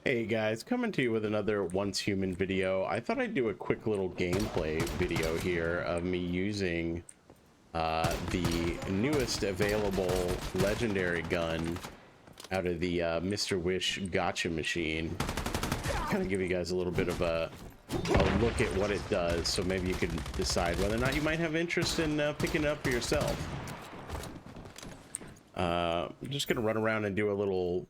Hey guys, coming to you with another Once Human video. I thought I'd do a quick little gameplay video here of me using the newest available legendary gun out of the Mr. Wish gotcha machine. Kind of give you guys a little bit of a look at what it does, so maybe you can decide whether or not you might have interest in picking it up for yourself. I'm just gonna run around and do a little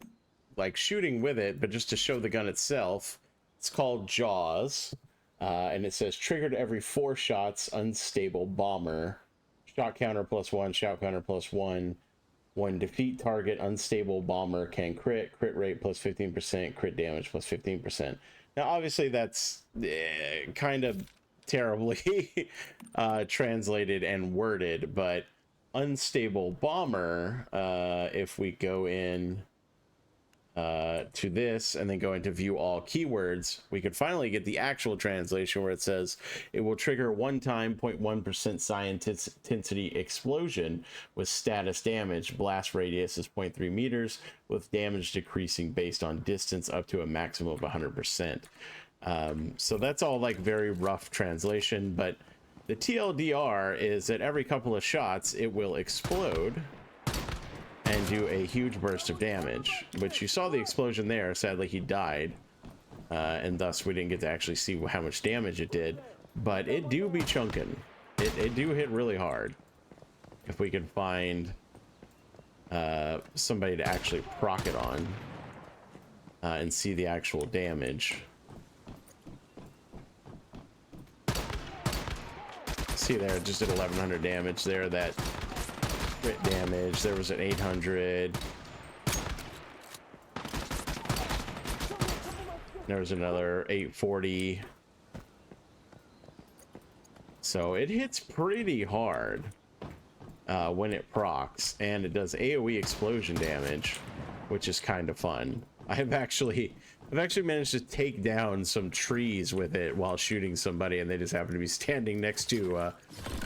like shooting with it, but just to show the gun itself. It's called Jaws, and it says triggered every 4 shots, unstable bomber, shot counter +1, shot counter +1. When defeat target, unstable bomber can crit rate +15%, crit damage +15%. Now obviously that's kind of terribly translated and worded, but unstable bomber, if we go in to this and then go into view all keywords, we could finally get the actual translation where it says it will trigger one time 0.1% psi intensity explosion with status damage. Blast radius is 0.3 meters with damage decreasing based on distance up to a maximum of 100%. So that's all like very rough translation, but the TLDR is that every couple of shots it will explode and do a huge burst of damage, which you saw the explosion there. Sadly he died, and thus we didn't get to actually see how much damage it did, but it do be chunking. It do hit really hard. If we can find somebody to actually proc it on and see the actual damage. See there, it just did 1100 damage there. That crit damage, there was an 800, there was another 840. So it hits pretty hard when it procs, and it does AoE explosion damage, which is kind of fun. I've actually managed to take down some trees with it while shooting somebody, and they just happen to be standing next to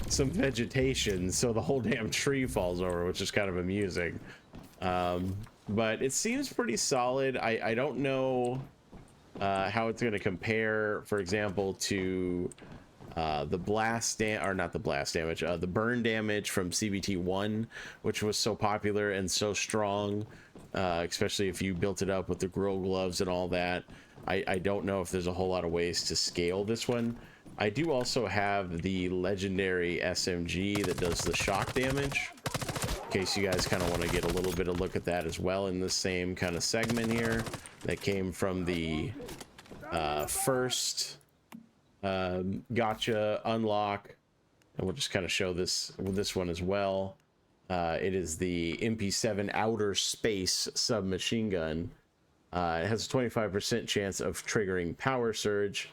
some vegetation, so the whole damn tree falls over, which is kind of amusing. But it seems pretty solid. I don't know how it's going to compare, for example, to the the burn damage from CBT1, which was so popular and so strong, especially if you built it up with the grill gloves and all that. I don't know if there's a whole lot of ways to scale this one. I do also have the legendary SMG that does the shock damage, in case you guys kind of want to get a little bit of look at that as well, in the same kind of segment here that came from the first gotcha unlock. And we'll just kind of show this one as well. It is the MP7 outer space submachine gun. It has a 25% chance of triggering power surge,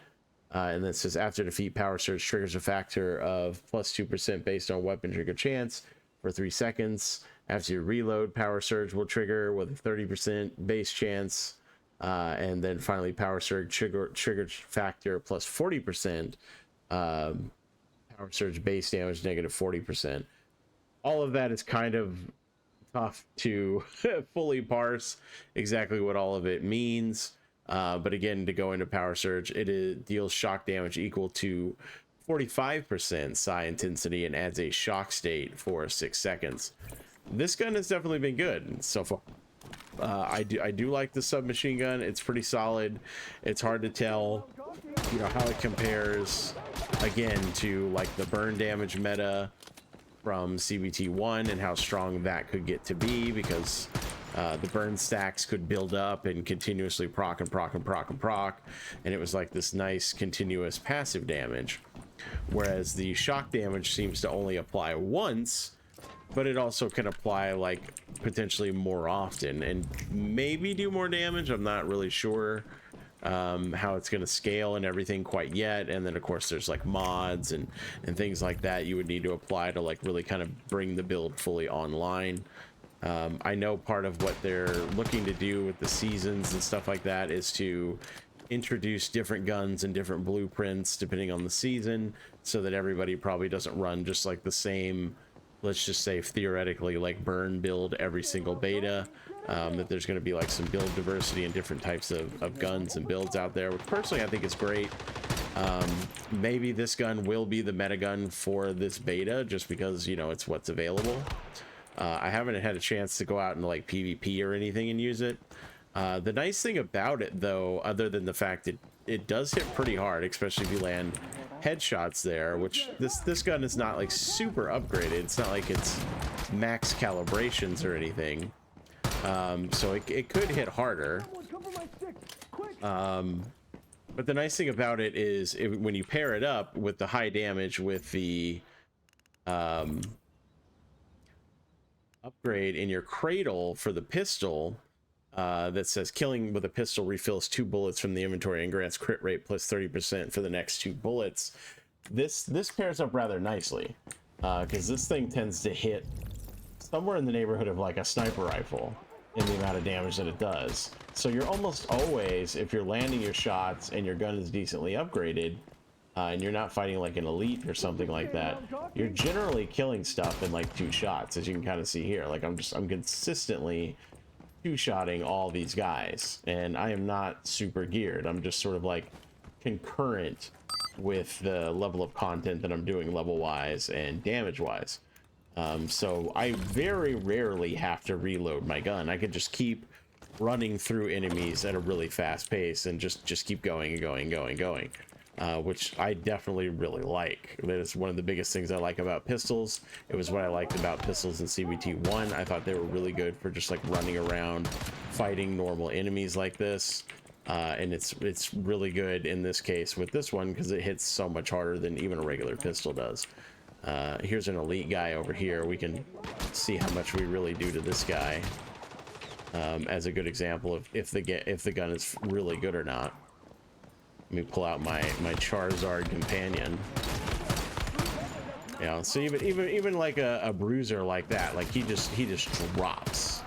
and then it says after defeat, power surge triggers a factor of +2% based on weapon trigger chance for 3 seconds. After you reload, power surge will trigger with a 30% base chance. And then finally, power surge trigger factor +40%, power surge base damage -40%. All of that is kind of tough to fully parse exactly what all of it means. But again, to go into power surge, deals shock damage equal to 45% psi intensity and adds a shock state for 6 seconds. This gun has definitely been good so far. I do like the submachine gun. It's pretty solid. It's hard to tell, you know, how it compares again to like the burn damage meta from CBT1 and how strong that could get to be, because the burn stacks could build up and continuously proc and proc and proc and proc, and it was like this nice continuous passive damage, whereas the shock damage seems to only apply once, but it also can apply like potentially more often and maybe do more damage. I'm not really sure how it's going to scale and everything quite yet. And then of course there's like mods and things like that you would need to apply to like really kind of bring the build fully online. I know part of what they're looking to do with the seasons and stuff like that is to introduce different guns and different blueprints depending on the season, so that everybody probably doesn't run just like the same let's just say theoretically like burn build every single beta, that there's going to be like some build diversity and different types of guns and builds out there, which personally I think is great. Maybe this gun will be the meta gun for this beta just because, you know, it's what's available. I haven't had a chance to go out and like PvP or anything and use it. The nice thing about it though, other than the fact that it does hit pretty hard, especially if you land headshots there, which this gun is not like super upgraded. It's not like it's max calibrations or anything. So it could hit harder. But the nice thing about it is when you pair it up with the high damage with the upgrade in your cradle for the pistol, that says killing with a pistol refills 2 bullets from the inventory and grants crit rate plus 30% for the next 2 bullets. This pairs up rather nicely, because this thing tends to hit somewhere in the neighborhood of like a sniper rifle in the amount of damage that it does. So you're almost always, if you're landing your shots and your gun is decently upgraded, and you're not fighting like an elite or something like that, you're generally killing stuff in like 2 shots, as you can kind of see here. Like I'm consistently 2-shotting all these guys, and I am not super geared. I'm just sort of like concurrent with the level of content that I'm doing level wise and damage wise. So I very rarely have to reload my gun. I can just keep running through enemies at a really fast pace and just keep going and going and going and going. Which I definitely really like. That is one of the biggest things I like about pistols. It was what I liked about pistols in CVT1. I thought they were really good for just like running around fighting normal enemies like this. And it's really good in this case with this one because it hits so much harder than even a regular pistol does. Here's an elite guy over here. We can see how much we really do to this guy, as a good example of if the gun is really good or not. Let me pull out my Charizard companion. You know, so even like a bruiser like that, like he just drops.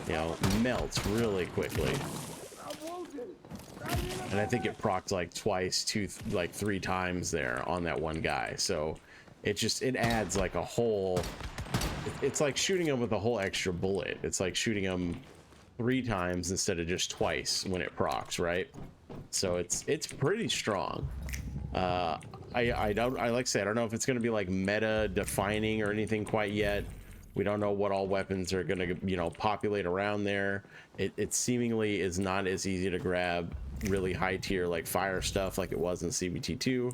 You know, melts really quickly. And I think it procced like twice, 3 times there on that one guy. So it adds like a whole, it's like shooting him with a whole extra bullet. It's like shooting him 3 times instead of just twice when it procs, right? So it's pretty strong. Like I said, I don't know if it's going to be like meta defining or anything quite yet. We don't know what all weapons are going to, you know, populate around there. It seemingly is not as easy to grab really high tier like fire stuff like it was in CVT2.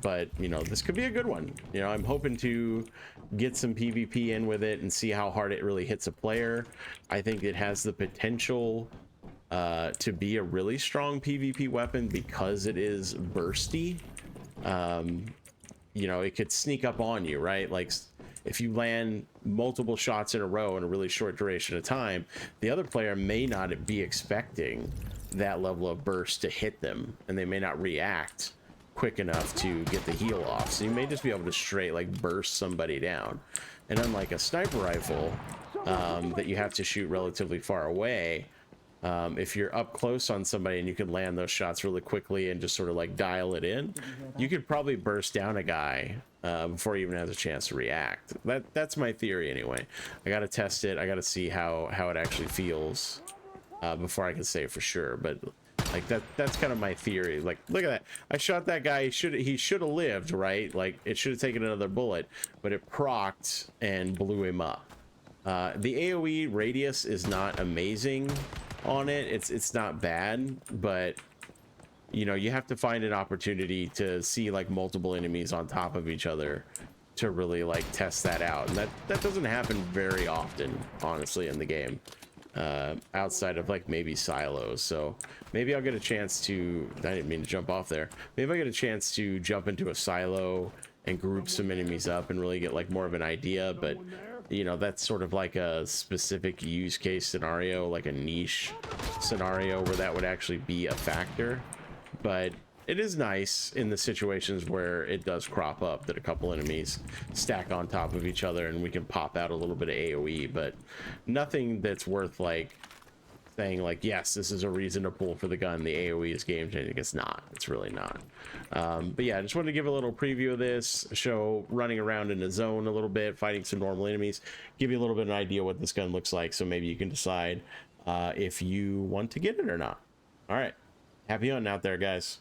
But you know, this could be a good one. You know, I'm hoping to get some PvP in with it and see how hard it really hits a player. I think it has the potential to be a really strong PvP weapon because it is bursty. You know, it could sneak up on you, right? Like if you land multiple shots in a row in a really short duration of time, the other player may not be expecting that level of burst to hit them, and they may not react quick enough to get the heal off. So you may just be able to straight like burst somebody down. And unlike a sniper rifle that you have to shoot relatively far away, if you're up close on somebody and you can land those shots really quickly and just sort of like dial it in, you could probably burst down a guy before he even has a chance to react. That's my theory anyway. I gotta test it. I gotta see how it actually feels before I can say for sure. But like that's kind of my theory. Like, look at that. I shot that guy. He should have lived, right? Like it should have taken another bullet, but it procced and blew him up. The AoE radius is not amazing on it. It's not bad, but you know, you have to find an opportunity to see like multiple enemies on top of each other to really like test that out, and that doesn't happen very often, honestly, in the game, outside of like maybe silos. So maybe I'll get a chance to, I didn't mean to jump off there, maybe I get a chance to jump into a silo and group some enemies up and really get like more of an idea. But you know, that's sort of like a specific use case scenario, like a niche scenario where that would actually be a factor. But it is nice in the situations where it does crop up that a couple enemies stack on top of each other and we can pop out a little bit of AoE, but nothing that's worth like saying like, yes, this is a reason to pull for the gun. The AoE is game changing. It's not. It's really not. But yeah, I just wanted to give a little preview of this, show running around in a zone a little bit, fighting some normal enemies, give you a little bit of an idea what this gun looks like, so maybe you can decide if you want to get it or not. All right, happy hunting out there, guys.